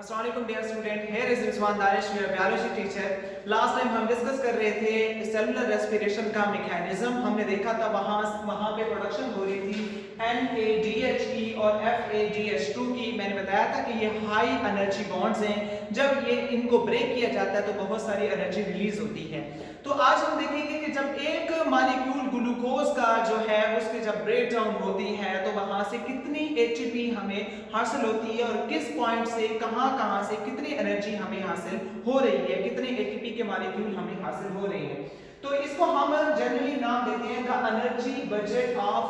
अस्सलाम वालेकुम dear student, here is Rizwan Danish, your biology teacher. Last time हम डिस्कस कर रहे थे सेलुलर रेस्पिरेशन का मैकेनिज्म। हमने देखा था वहां पे प्रोडक्शन हो रही थी NADH की और FADH2 की। मैंने बताया था कि ये हाई एनर्जी बॉन्ड्स हैं, जब ये इनको ब्रेक किया जाता है तो बहुत सारी एनर्जी रिलीज होती है। तो आज हम देखेंगे कि जब एक मॉलिक्यूल ग्लूकोज का जो है उसकी जब ब्रेक डाउन होती है तो वहां से कितनी ATP हमें हासिल होती है और किस पॉइंट से कहां से कितनी एनर्जी हमें हासिल हो रही है, कितने ATP के मॉलिक्यूल हमें हासिल हो रहे हैं। तो इसको हम जनरली नाम देते हैं the energy budget of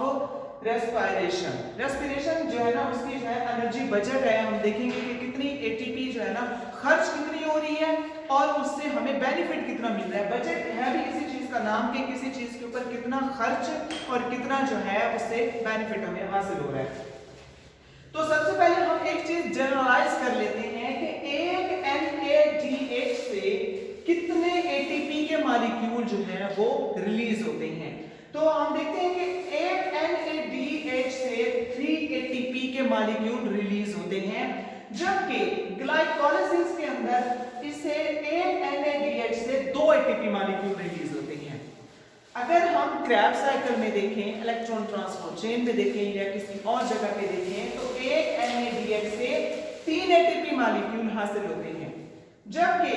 respiration जो है ना उसकी जो है एनर्जी बजट है। हम देखेंगे कि कितनी ATP जो है ना खर्च कितनी हो रही है और उससे हमें बेनिफिट कितना मिल रहा है। बजट है भी इसी चीज का नाम कि किसी चीज के ऊपर कितना खर्च और कितना जो है उससे बेनिफिट हमें हासिल हो रहा है। तो सबसे पहले हम एक चीज जनरलाइज कर लेते हैं कि एक NADH से कितने ATP के मॉलिक्यूल जो है वो रिलीज होते हैं। तो हम देखते हैं कि एक NADH से 3 ATP के मॉलिक्यूल रिलीज होते हैं, जबकि ग्लाइकोलाइसिस के अंदर इससे एक NADH से 2 ATP मॉलिक्यूल रिलीज होते हैं। अगर हम क्रैब साइकिल में देखें, इलेक्ट्रॉन ट्रांसपोर्ट चेन पे देखें या किसी और जगह पे देखें तो एक NADH से 3 ATP मॉलिक्यूल हासिल होते हैं, जबकि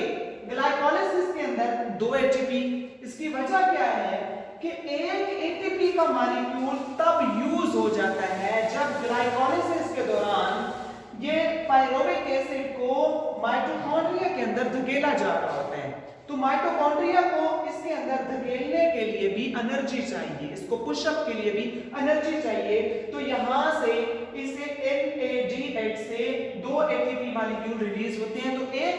ग्लाइकोलाइसिस के अंदर 2 ATP। इसकी वजह क्या है कि एक ATP का मॉलिक्यूल तब यूज हो जाता है जब ग्लाइकोलाइसिस के दौरान ये पायरोविक एसिड को माइटोकॉन्ड्रिया के अंदर धकेला जा रहा होता है। तो माइटोकॉन्ड्रिया को इसके अंदर धकेलने के लिए भी एनर्जी चाहिए, इसको पुशअप के लिए भी एनर्जी चाहिए। तो यहां से इसे NADH से 2 ATP मॉलिक्यूल रिलीज होते हैं, तो एक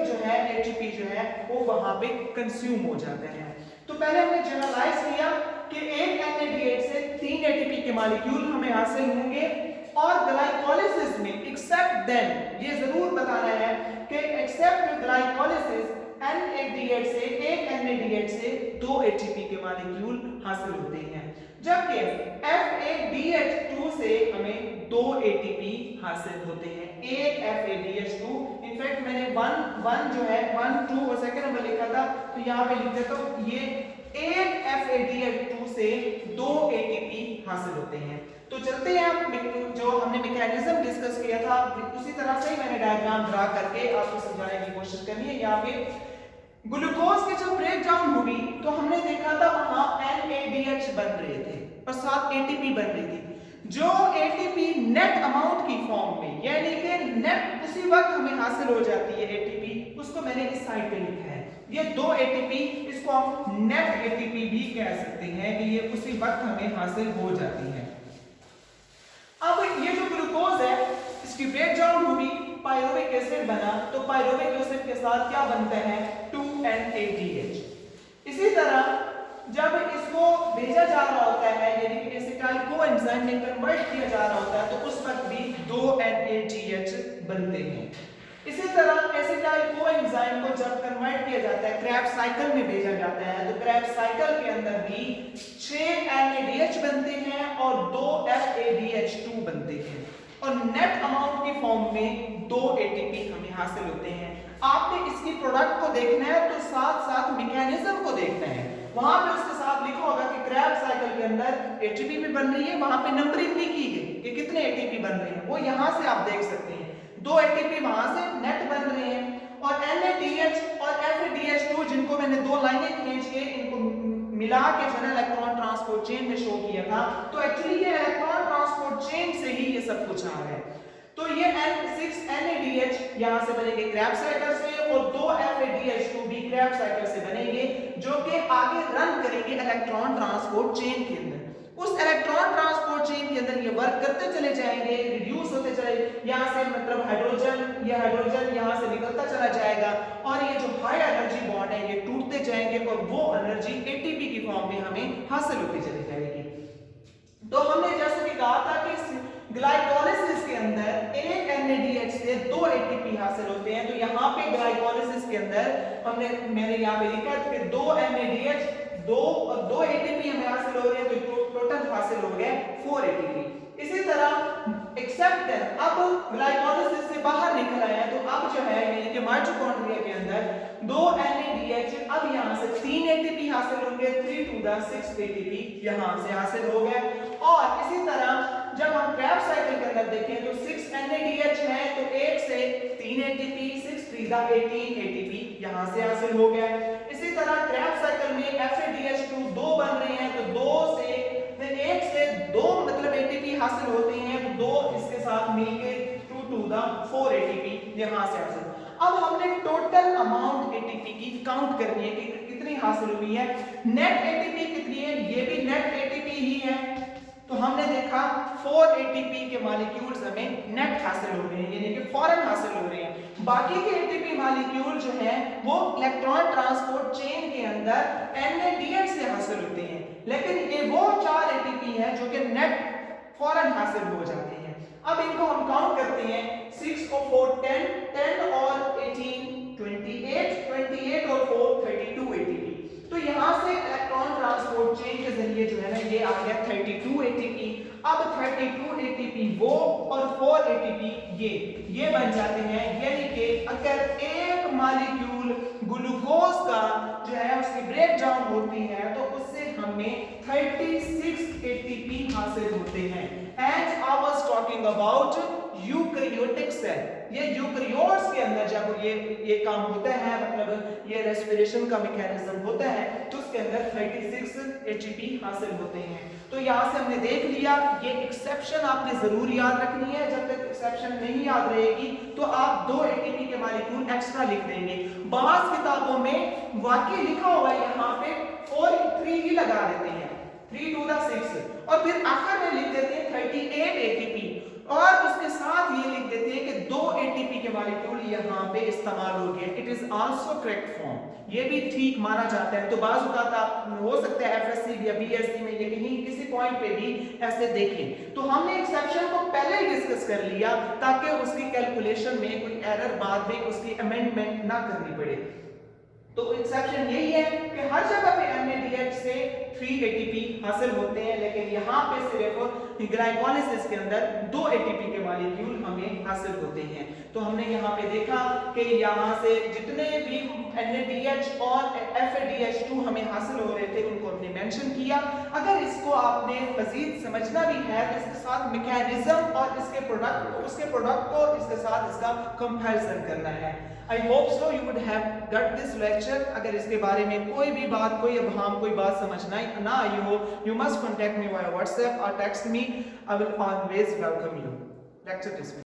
जो है ATP जो है वो वहां पे कंज्यूम हो जाता है। तो पहले हमने जनरलाइज किया कि एक NADH से 3 ATP के मॉलिक्यूल हमें हासिल होंगे और ग्लाइकोलाइसिस में एक्सेप्ट देन ये जरूर बताना है कि एक्सेप्ट ग्लाइकोलाइसिस NADH से एक NADH से 2 ATP के मॉलिक्यूल हासिल होते हैं, जबकि FADH2 से हमें 2 ATP हासिल होते हैं। एक FADH2, इनफैक्ट मैंने 1 जो है 1 2 और सेकंड नंबर लिखा था, तो यहाँ पे लिख देता हूं ये एक FADH2 से 2 ATP हासिल होते हैं। तो चलते हैं हम जो हमने मैकेनिज्म डिस्कस किया था उसी तरह से ही मैंने डायग्राम ड्रा करके आपको समझाने की कोशिश करनी है। यहाँ पे ग्लूकोज के जब ब्रेक डाउन हुई तो हमने देखा था वहां NADH बन रहे थे और साथ ATP बन रही थी। जो ATP नेट अमाउंट की फॉर्म में, यानी कि नेट उसी वक्त हमें हासिल हो जाती है ATP, उसको मैंने इस साइड पे लिखा है। ये 2 ATP, इसको हम नेट ATP भी कह सकते हैं कि ये उसी वक्त हमें हासिल हो जाती है। अब ये जो ग्लूकोज है इसकी ब्रेक डाउन हुई, पायरुविक एसिड बना, तो पायरुविक एसिड के साथ क्या बनता है 2NADH। इसी तरह जब इसको भेजा जा रहा होता है यानी कि एसिटाइल कोएंजाइम में कन्वर्ट किया जा रहा होता है तो उस वक्त भी 2 NADH बनते हैं। इसी तरह एसिटाइल कोएंजाइम को जब कन्वर्ट किया जाता है क्रैब साइकिल में भेजा जाता है तो क्रैब साइकिल के अंदर भी 6 NADH बनते हैं और 2 FADH2 बनते हैं और नेट अमाउंट की फॉर्म में 2 ATP हमें हासिल होते हैं। आपने इसकी प्रोडक्ट को देखना है तो साथ साथ मैकेनिज्म को देखना है। वहां पे उसके साथ लिखा होगा कि क्रैब साइकिल के अंदर ATP भी बन रही है, वहां पे नंबरिंग नहीं की गई कि कितने ATP बन रहे हैं, वो यहां से आप देख सकते हैं 2 ATP वहां से नेट बन रहे हैं और NADH और FADH2 जिनको मैंने 2 लाइनें खींच के इनको मिला के जो है इलेक्ट्रॉन ट्रांसपोर्ट चेन में शो किया था, तो एक्चुअली ये इलेक्ट्रॉन ट्रांसपोर्ट चेन से ही ये सब कुछ आ रहा है। तो ये 6 NADH यहां से बनेंगे क्रैब साइकिल से और 2 FADH2 भी क्रैब साइकिल से बनेंगे जो कि आगे रन करेंगे इलेक्ट्रॉन ट्रांसपोर्ट चेन के अंदर। उस इलेक्ट्रॉन ट्रांसपोर्ट चेन के अंदर ये वर्क करते चले जाएंगे, रिड्यूस होते चले, यहां से मतलब हाइड्रोजन यहां से निकलता चला जाएगा और ये जो हाई एनर्जी बॉन्ड है ये टूटते जाएंगे और वो एनर्जी ATP की फॉर्म में हमें हासिल होती चली जाएगी। तो हमने जैसे कि कहा था कि ग्लाइकोलाइसिस के अंदर एक NADH से 2 ATP हासिल होते हैं, तो यहाँ पे ग्लाइकोलाइसिस के अंदर मैंने यहाँ पे लिखा है कि 2 NADH 2 ATP हमें हासिल हो रहे हैं, तो टोटल हासिल हो गए 4 ATP। इसी तरह एक्सेप्ट अब ग्लाइकोलाइसिस से बाहर लगाया तो अब जो है यानी कि माइटोकॉन्ड्रिया के अंदर 2 NADH, अब यहाँ से 3 ATP हासिल होंगे, 3 to the 6 ATP यहाँ से हासिल हो गए। और इसी तरह जब हम क्रेब्स साइकिल के अंदर देखें तो 6 NADH है तो 8 से 3 ATP, 6 3 the 18 ATP यहाँ से हासिल हो गया। इसी तरह क्रेब्स साइकिल में FADH2 2 बन रहे हैं तो 2 से 1 से 2 मतलब ATP हासिल होते हैं, 2 इसके साथ मिलके 2 to the 4 ATP यहाँ से हासिल। अब हमने टोटल अमाउंट एटीपी की काउंट करनी है कि कितनी हासिल हुई है। नेट एटीपी कितनी है, ये भी नेट एटीपी ही है। तो हमने देखा 4 एटीपी के मॉलिक्यूल्स हमें नेट हासिल हो रहे हैं यानी कि फौरन हासिल हो रहे हैं। बाकी के एटीपी मॉलिक्यूल जो हैं वो इलेक्ट्रॉन ट्रांसपोर्ट चेन के अंदर NADH से हासिल होते हैं, लेकिन ये वो 4 एटीपी हैं जो कि नेट फौरन हासिल हो जाते हैं। अब इनको हम काउंट करते हैं, 6 और 4 10, 10 और 18 28, 28 और 4 32 ATP। तो यहाँ से इलेक्ट्रॉन ट्रांसपोर्ट चेन के जरिए जो है ना ये आ गया 32 ATP। अब 32 ATP वो और 4 ATP ये बन जाते हैं, यानी कि अगर एक मॉलिक्यूल ग्लूकोज का जो है उसकी ब्रेक डाउन होती है तो उससे हमें 36 ATP हासिल होते हैं। As I was talking about eukaryotic cell, ये यूकैरियोट्स के अंदर जब ये काम होता है, मतलब ये रेस्पिरेशन का मैकेनिज्म होता है तो उसके अंदर 36 ATP हासिल होते हैं। तो यहाँ से हमने देख लिया, ये एक्सेप्शन आपने जरूर याद रखनी है। जब तक एक्सेप्शन नहीं याद रहेगी तो आप 2 ATP के मॉलिक्यूल एक्स्ट्रा लिख देंगे। बाज़ किताबों में वाकई लिखा हुआ है यहाँ पे 4 3 ही लगा देते हैं, 3 to the 6 और फिर आखिर में लिख देते हैं 38 ATP और उसके साथ ये लिख देते हैं कि 2 ATP के मॉलिक्यूल यहाँ पे इस्तेमाल हो गए। It is also correct form, ये भी ठीक माना जाता है। तो बाज़ औक़ात आप हो सकता है FSC या BSc में ये कहीं किसी पॉइंट पे भी ऐसे देखें। तो हमने एक्सेप्शन को पहले ही डिस्कस कर लिया ताकि उसकी कैलकुलेशन में कोई एरर बाद में उसकी अमेंडमेंट ना करनी पड़े। तो एक्सेप्शन यही है कि हर जगह पे NADH से 3 ATP हासिल होते हैं, लेकिन यहाँ पे सिर्फ ग्लाइकोलाइसिस के अंदर 2 ATP के मॉलिक्यूल हमें हासिल होते हैं। तो हमने यहाँ पे देखा कि यहाँ से जितने भी NADH और FADH2 हमें हासिल हो रहे थे उनको हमने मेंशन किया। अगर इसको आपने मजीद समझना भी है तो इसके साथ मैकेनिज्म और उसके प्रोडक्ट को इसके साथ इसका कंपैरिजन करना है। I hope so you would have got this lecture। अगर इसके बारे में कोई भी बात, कोई अबहम, कोई बात समझना ना आई हो, you must contact me via WhatsApp or text me। I will always welcome you। Lecture dismissed।